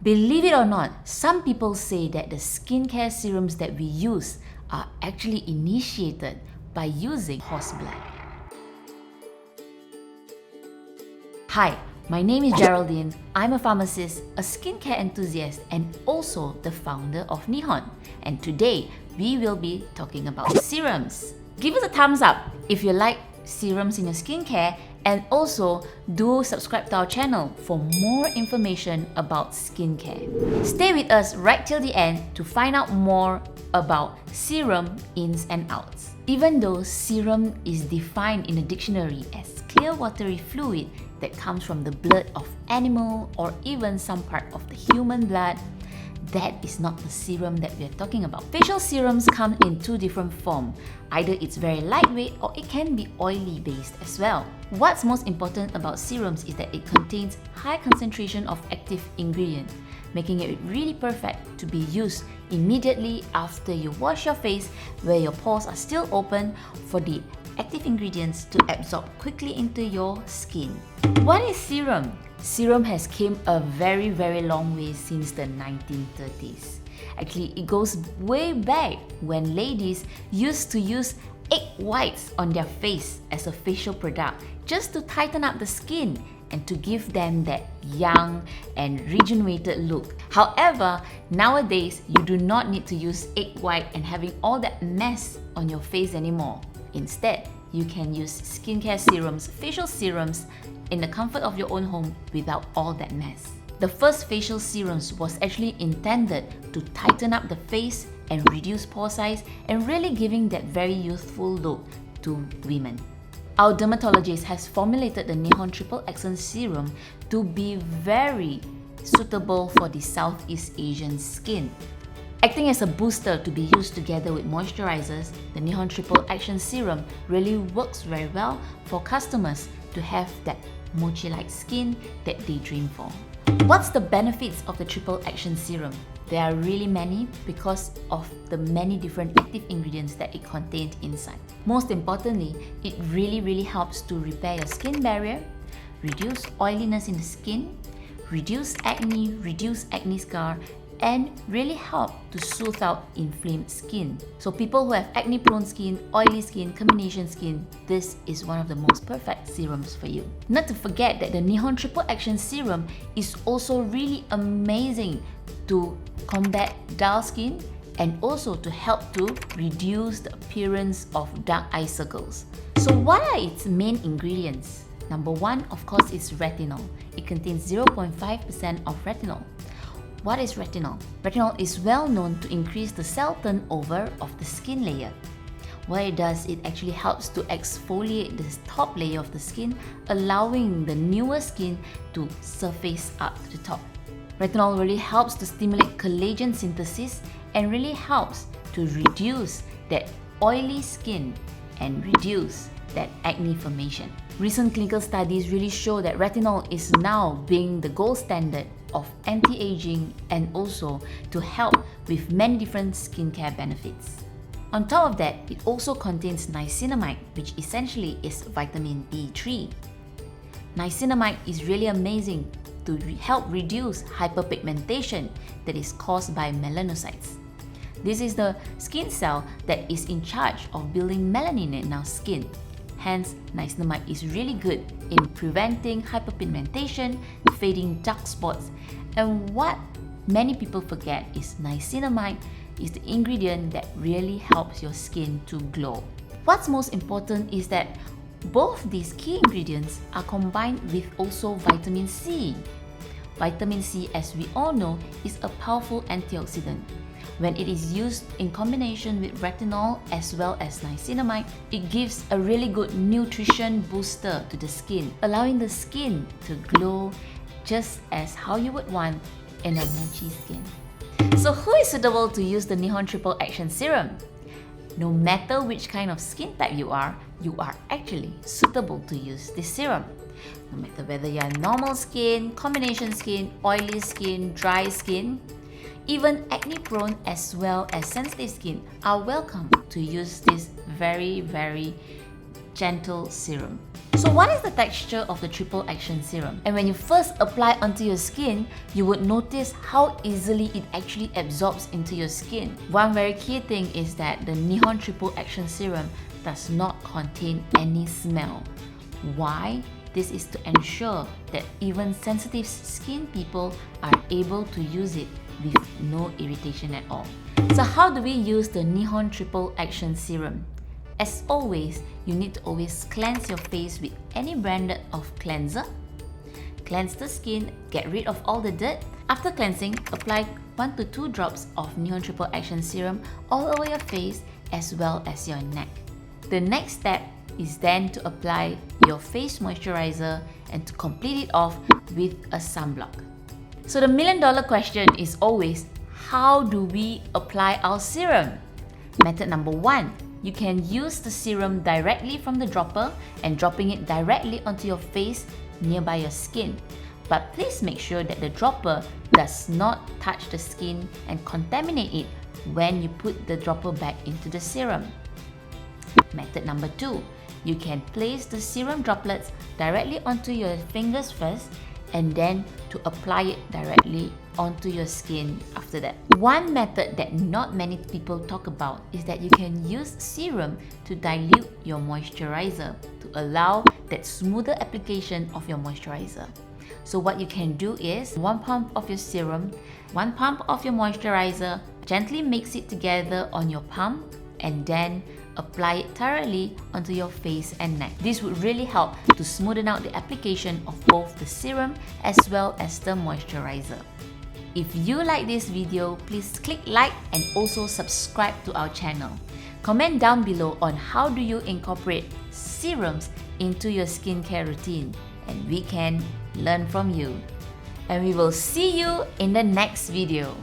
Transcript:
Believe it or not, some people say that the skincare serums that we use are actually initiated by using horse blood. Hi, my name is Geraldine. I'm a pharmacist, a skincare enthusiast, and also the founder of NIHON. And today, we will be talking about serums. Give us a thumbs up if you like serums in your skincare, and also do subscribe to our channel for more information about skincare. Stay with us right till the end to find out more about serum ins and outs. Even though serum is defined in a dictionary as clear watery fluid that comes from the blood of animal or even some part of the human blood, that is not the serum that we are talking about. Facial serums come in two different forms. Either it's very lightweight or it can be oily based as well. What's most important about serums is that it contains high concentration of active ingredient, making it really perfect to be used immediately after you wash your face, where your pores are still open for the active ingredients to absorb quickly into your skin. What is serum? Serum has came a very long way since the 1930s. Actually, it goes way back when ladies used to use egg whites on their face as a facial product just to tighten up the skin and to give them that young and rejuvenated look. However, nowadays, you do not need to use egg white and having all that mess on your face anymore. Instead, you can use skincare serums, facial serums, in the comfort of your own home without all that mess. The first facial serums was actually intended to tighten up the face and reduce pore size and really giving that very youthful look to women. Our dermatologist has formulated the NIHON Triple Action Serum to be very suitable for the Southeast Asian skin. Acting as a booster to be used together with moisturizers, the NIHON Triple Action Serum really works very well for customers to have that mochi-like skin that they dream for. What's the benefits of the Triple Action Serum? There are really many because of the many different active ingredients that it contains inside. Most importantly, it really helps to repair your skin barrier, reduce oiliness in the skin, reduce acne scar, and really help to soothe out inflamed skin. So people who have acne-prone skin, oily skin, combination skin, this is one of the most perfect serums for you. Not to forget that the NIHON Triple Action Serum is also really amazing to combat dull skin and also to help to reduce the appearance of dark eye circles. So what are its main ingredients? Number one, of course, is retinol. It contains 0.5% of retinol. What is retinol? Retinol is well known to increase the cell turnover of the skin layer. What it does, it actually helps to exfoliate the top layer of the skin, allowing the newer skin to surface up to the top. Retinol really helps to stimulate collagen synthesis and really helps to reduce that oily skin and reduce that acne formation. Recent clinical studies really show that retinol is now being the gold standard of anti-aging and also to help with many different skincare benefits. On top of that, it also contains niacinamide, which essentially is vitamin B3. Niacinamide is really amazing to help reduce hyperpigmentation that is caused by melanocytes. This is the skin cell that is in charge of building melanin in our skin. Hence, niacinamide is really good in preventing hyperpigmentation, fading dark spots. And what many people forget is niacinamide is the ingredient that really helps your skin to glow. What's most important is that both these key ingredients are combined with also vitamin C. Vitamin C, as we all know, is a powerful antioxidant. When it is used in combination with retinol as well as niacinamide, it gives a really good nutrition booster to the skin, allowing the skin to glow just as how you would want in a mochi skin. So who is suitable to use the NIHON Triple Action Serum? No matter which kind of skin type you are actually suitable to use this serum. No matter whether you are normal skin, combination skin, oily skin, dry skin, even acne-prone as well as sensitive skin are welcome to use this very gentle serum. So what is the texture of the Triple Action Serum? And when you first apply onto your skin, you would notice how easily it actually absorbs into your skin. One very key thing is that the NIHON Triple Action Serum does not contain any smell. Why? This is to ensure that even sensitive skin people are able to use it with no irritation at all. So how do we use the NIHON Triple Action Serum? As always, you need to always cleanse your face with any brand of cleanser. Cleanse the skin, get rid of all the dirt. After cleansing, apply 1 to 2 drops of NIHON Triple Action Serum all over your face as well as your neck. The next step is then to apply your face moisturizer and to complete it off with a sunblock. So the million-dollar question is always, how do we apply our serum? Method number 1. You can use the serum directly from the dropper and dropping it directly onto your face nearby your skin. But please make sure that the dropper does not touch the skin and contaminate it when you put the dropper back into the serum. Method number 2. You can place the serum droplets directly onto your fingers first and then to apply it directly onto your skin after that. One method that not many people talk about is that you can use serum to dilute your moisturizer to allow that smoother application of your moisturizer. So what you can do is 1 pump of your serum, 1 pump of your moisturizer, gently mix it together on your palm and then apply it thoroughly onto your face and neck. This would really help to smoothen out the application of both the serum as well as the moisturizer. If you like this video, please click like and also subscribe to our channel. Comment down below on how do you incorporate serums into your skincare routine and we can learn from you. And we will see you in the next video.